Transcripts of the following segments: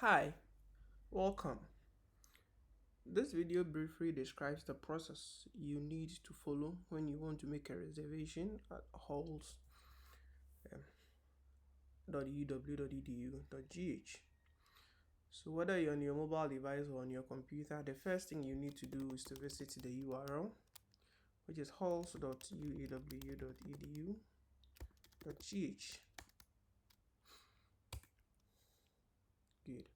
Hi, welcome. This video briefly describes the process you need to follow when you want to make a reservation at halls.uw.edu.gh. So whether you're on your mobile device or on your computer, the first thing you need to do is to visit the URL, which is halls.uaw.edu.gh. Good.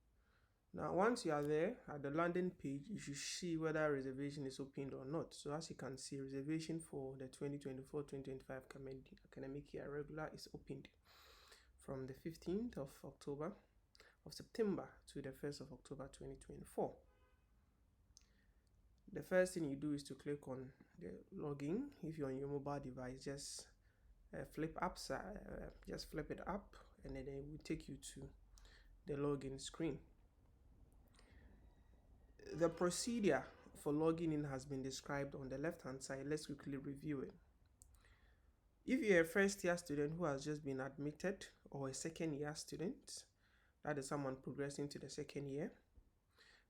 Now, once you are there at the landing page, you should see whether reservation is opened or not. So as you can see, reservation for the 2024-2025 academic year regular is opened from the 15th of September to the 1st of October 2024. The first thing you do is to click on the login. If you're on your mobile device, just flip it up, and then it will take you to the login screen. The procedure for logging in has been described on the left hand side. Let's quickly review it. If you're a first year student who has just been admitted, or a second year student, that is someone progressing to the second year,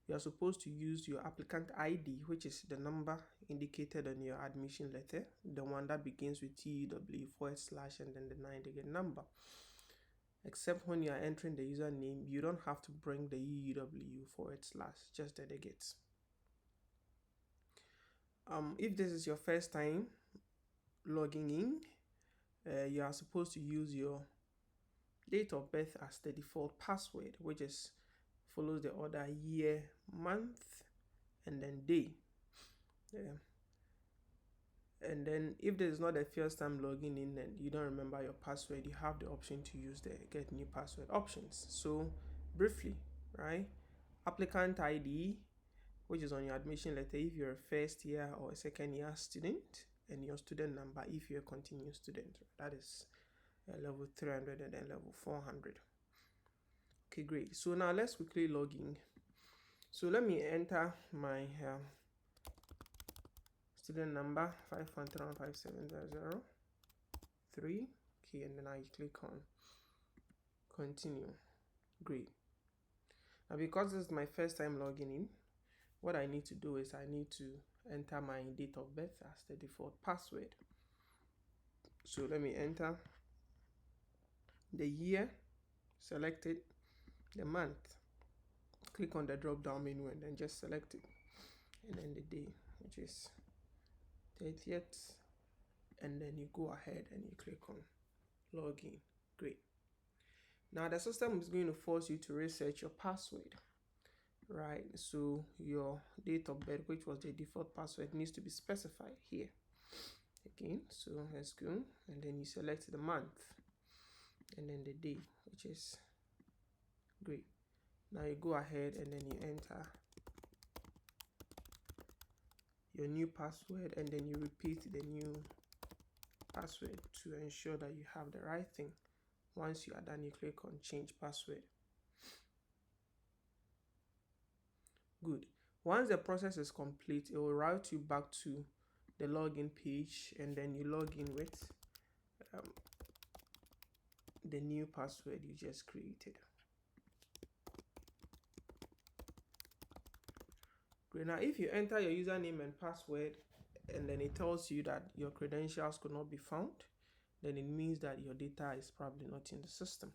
you are supposed to use your applicant ID, which is the number indicated on your admission letter, the one that begins with TEW / and then the 9-digit number. Except when you are entering the username, you don't have to bring the UEW / just the digits. If this is your first time logging in, you are supposed to use your date of birth as the default password, which follows the order year, month, and then day. And then if this is not the first time logging in and you don't remember your password, you have the option to use the get new password options. So briefly, right, applicant ID, which is on your admission letter if you're a first year or a second year student, and your student number if you're a continuing student, that is level 300 and then level 400. Okay, great. So now let's quickly log in. So let me enter my student number 513157003. Okay, and then I click on continue. Great. Now because this is my first time logging in, what I need to do is I need to enter my date of birth as the default password. So let me enter the year, select it, the month, click on the drop down menu and then just select it, and then the day, which is 30th, and then you go ahead and you click on login. Great. Now the system is going to force you to reset your password, right? So your date of birth, which was the default password, needs to be specified here again. So let's go, and then you select the month and then the day, which is great. Now you go ahead and then you enter your new password, and then you repeat the new password to ensure that you have the right thing. Once you are done, you click on change password. Good. Once the process is complete, it will route you back to the login page, and then you log in with the new password you just created. Great. Now if you enter your username and password and then it tells you that your credentials could not be found, then it means that your data is probably not in the system.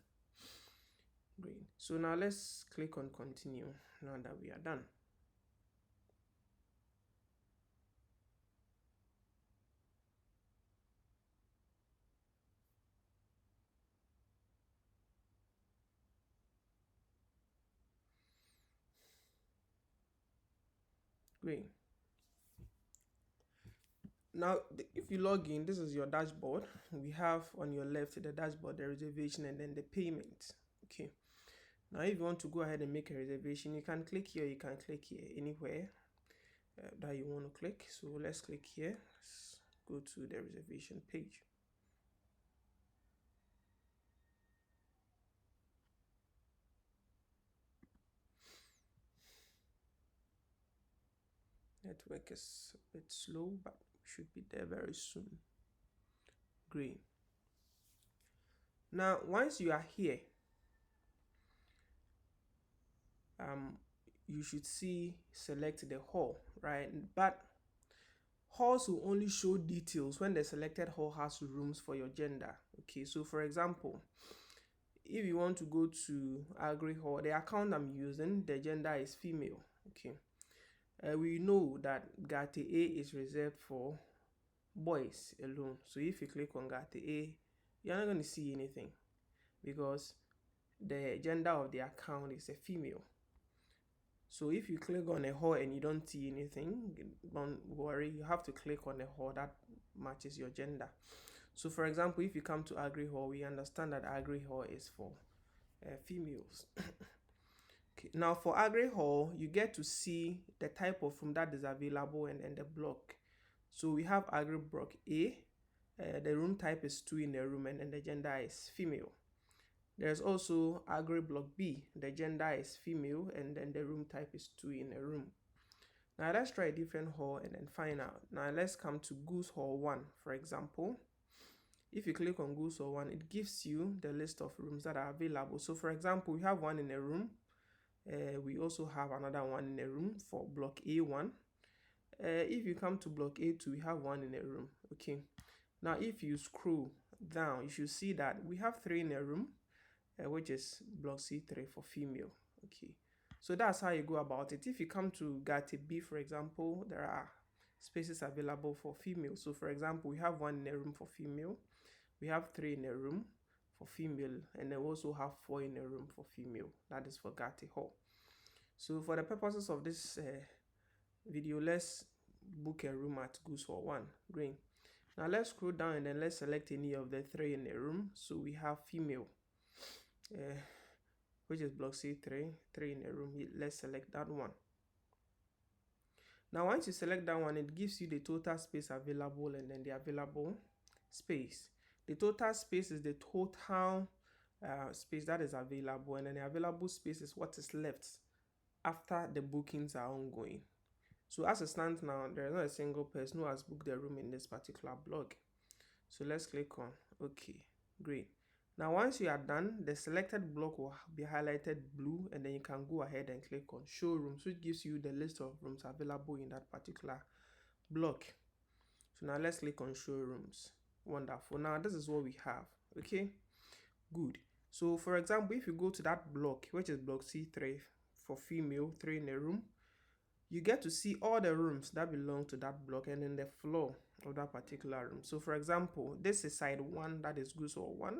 Great. So now let's click on continue now that we are done. Great. Now if you log in, this is your dashboard. We have on your left the dashboard, the reservation, and then the payment. Okay. Now if you want to go ahead and make a reservation, you can click here, you can click here, anywhere that you want to click. So let's click here. Let's go to the reservation page. Network is a bit slow, but we should be there very soon. Great. Now once you are here, you should see select the hall, right? But halls will only show details when the selected hall has rooms for your gender. Okay, so for example, if you want to go to Agri Hall, the account I'm using, the gender is female. Okay, we know that GATE A is reserved for boys alone. So if you click on GATE A, you're not going to see anything because the gender of the account is a female. So if you click on a hall and you don't see anything, don't worry, you have to click on a hall that matches your gender. So for example, if you come to Agri Hall, we understand that Agri Hall is for females. Okay. Now for Agri Hall, you get to see the type of room that is available and the block. So we have Agri Block A, the room type is 2 in a room and the gender is female. There's also Agri Block B, the gender is female and then the room type is 2 in a room. Now let's try a different hall and then find out. Now let's come to Goose Hall 1, for example. If you click on Goose Hall 1, it gives you the list of rooms that are available. So for example, we have one in a room. We also have another one in a room for Block A1. If you come to Block A2, we have one in a room. Okay. Now if you scroll down, you should see that we have 3 in a room, which is Block C3 for female. Okay. So that's how you go about it. If you come to GATE B, for example, there are spaces available for female. So for example, we have 1 in a room for female. We have 3 in a room for female, and then we also have 4 in a room for female. That is for GATE Hall. So for the purposes of this video, let's book a room at Goose Hall 1. Green. Now let's scroll down and then let's select any of the 3 in a room. So we have female, which is Block C3, 3 in a room. Let's select that one. Now once you select that one, it gives you the total space available and then the available space. The total space is the total space that is available, and then the available space is what is left after the bookings are ongoing. So as it stands now, there is not a single person who has booked the room in this particular blog. So let's click on OK. Great. Now once you are done, the selected block will be highlighted blue, and then you can go ahead and click on Show Rooms, which gives you the list of rooms available in that particular block. So now let's click on Show Rooms. Wonderful. Now this is what we have. Okay, good. So for example, if you go to that block, which is Block C3 for female, 3 in a room, you get to see all the rooms that belong to that block and then the floor of that particular room. So for example, this is side 1, that is Goose Hall 1,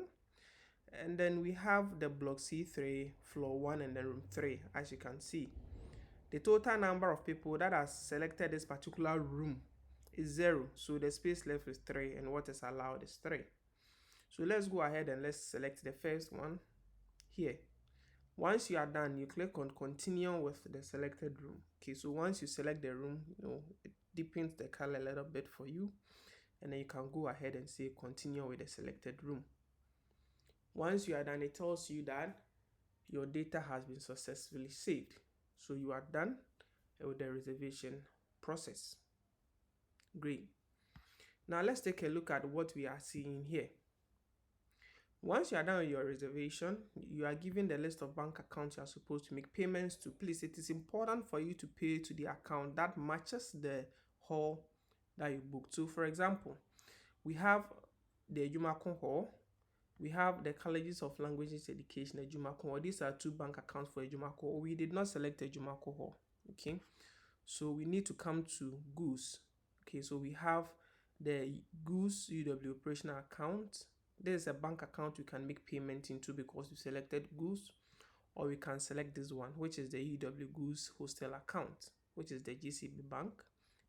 and then we have the Block C3 floor 1 and then room 3. As you can see, the total number of people that has selected this particular room is 0, so the space left is 3 and what is allowed is 3. So let's go ahead and let's select the first one here. Once you are done, you click on continue with the selected room. Okay, so once you select the room, it deepens the color a little bit for you, and then you can go ahead and say continue with the selected room. Once you are done, it tells you that your data has been successfully saved, so you are done with the reservation process. Great. Now let's take a look at what we are seeing here. Once you are done with your reservation, you are given the list of bank accounts you are supposed to make payments to. Please, it is important for you to pay to the account that matches the hall that you booked. So for example, we have the Jumakon Hall, we have the Colleges of Languages Education, the Jumakon Hall. These are 2 bank accounts for a Jumakon Hall. We did not select the Jumakon Hall. Okay, so we need to come to Goose. Okay, so we have the Goose UW operational account. There's a bank account you can make payment into because you selected Goose, or we can select this one, which is the UW Goose hostel account, which is the GCB bank,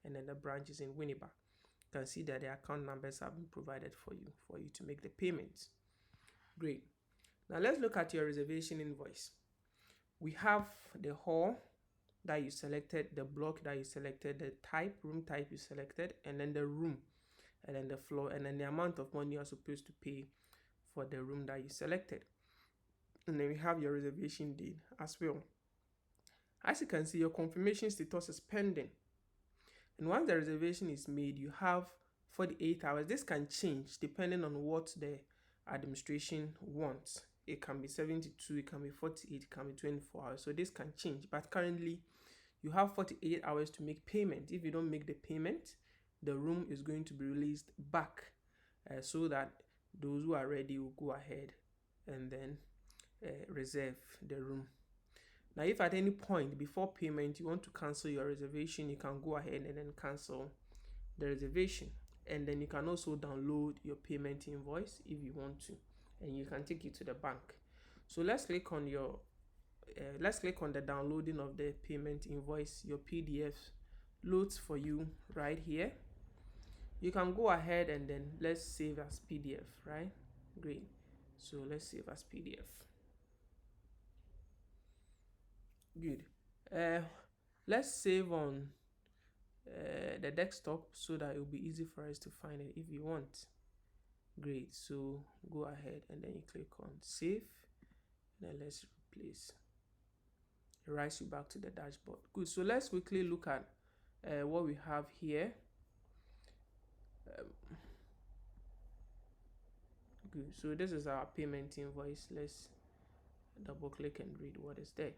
and then the branch is in Winneba. You can see that the account numbers have been provided for you to make the payments. Great. Now let's look at your reservation invoice. We have the hall that you selected, the block that you selected, the type, room type you selected, and then the room, and then the floor, and then the amount of money you are supposed to pay for the room that you selected. And then we have your reservation date as well. As you can see, your confirmation status is pending. And once the reservation is made, you have 48 hours. This can change depending on what the administration wants. it can be 72, it can be 48, it can be 24 hours. So this can change, but currently you have 48 hours to make payment. If you don't make the payment, the room is going to be released back, so that those who are ready will go ahead and then reserve the room. Now, if at any point before payment you want to cancel your reservation, you can go ahead and then cancel the reservation, and then you can also download your payment invoice if you want to, and you can take it to the bank. So let's click on your let's click on the downloading of the payment invoice. Your PDF loads for you right here. You can go ahead and then let's save as PDF, right? Great. So let's save as PDF. Good. Let's save on the desktop so that it will be easy for us to find it if you want. Great. So go ahead and then you click on save, and then let's replace. It writes you back to the dashboard. Good. So let's quickly look at what we have here. Good. So this is our payment invoice. Let's double click and read what is there.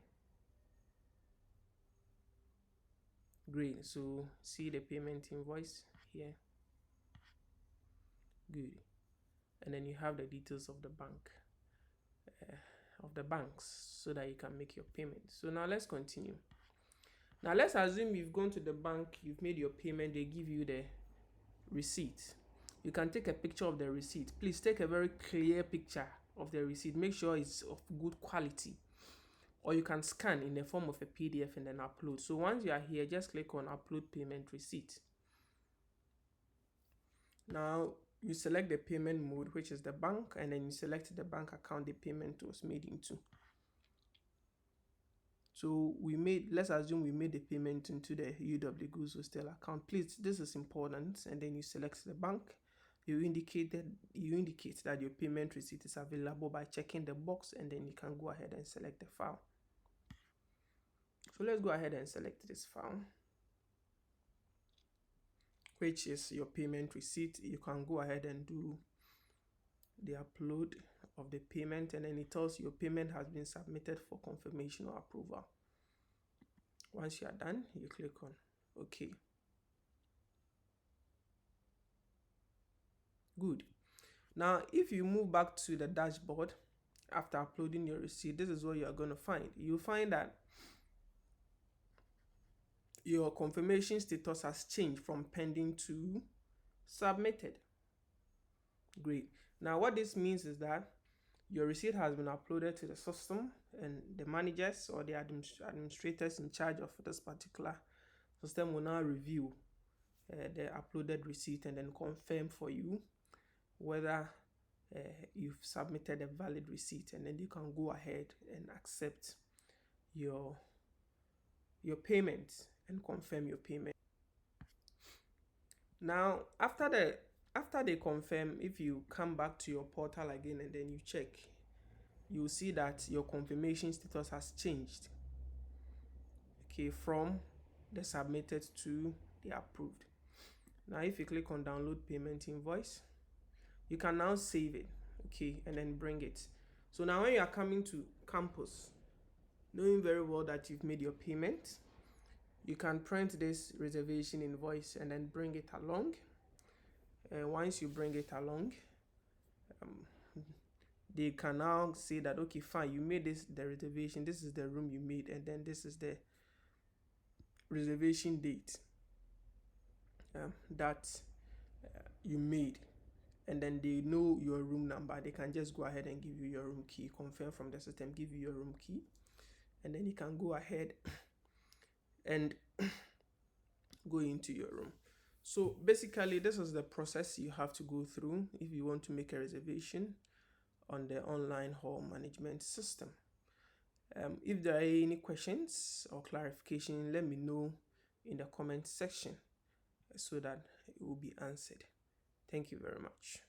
Great. So see the payment invoice here. Good. And then you have the details of the bank, of the banks, so that you can make your payment. So now let's continue. Now let's assume you've gone to the bank, you've made your payment, they give you the receipt. You can take a picture of the receipt. Please take a very clear picture of the receipt. Make sure it's of good quality. Or you can scan in the form of a PDF and then upload. So once you are here, just click on upload payment receipt. Now you select the payment mode, which is the bank, and then you select the bank account the payment was made into. So let's assume we made the payment into the UW Goods Hostel account. Please, this is important. And then you select the bank. You indicate that your payment receipt is available by checking the box, and then you can go ahead and select the file. So let's go ahead and select this file, which is your payment receipt. You can go ahead and do the upload of the payment, and then it tells you your payment has been submitted for confirmation or approval. Once you are done, you click on OK. Good. Now, if you move back to the dashboard after uploading your receipt, this is what you are going to find. You'll find that your confirmation status has changed from pending to submitted. Great. Now, what this means is that your receipt has been uploaded to the system, and the managers or the administrators in charge of this particular system will now review the uploaded receipt and then confirm for you whether you've submitted a valid receipt, and then you can go ahead and accept your payment and confirm your payment. Now, after they confirm, if you come back to your portal again and then you check, you'll see that your confirmation status has changed, okay, from the submitted to the approved. Now, if you click on download payment invoice, you can now save it, okay, and then bring it. So now when you are coming to campus, knowing very well that you've made your payment, you can print this reservation invoice and then bring it along. And once you bring it along, they can now say that, okay, fine, you made the reservation, this is the room you made, and then this is the reservation date that you made, and then they know your room number. They can just go ahead and give you your room key, confirm from the system, give you your room key, and then you can go ahead and go into your room. So basically, this is the process you have to go through if you want to make a reservation on the online hall management system. If there are any questions or clarification, let me know in the comment section so that it will be answered. Thank you very much.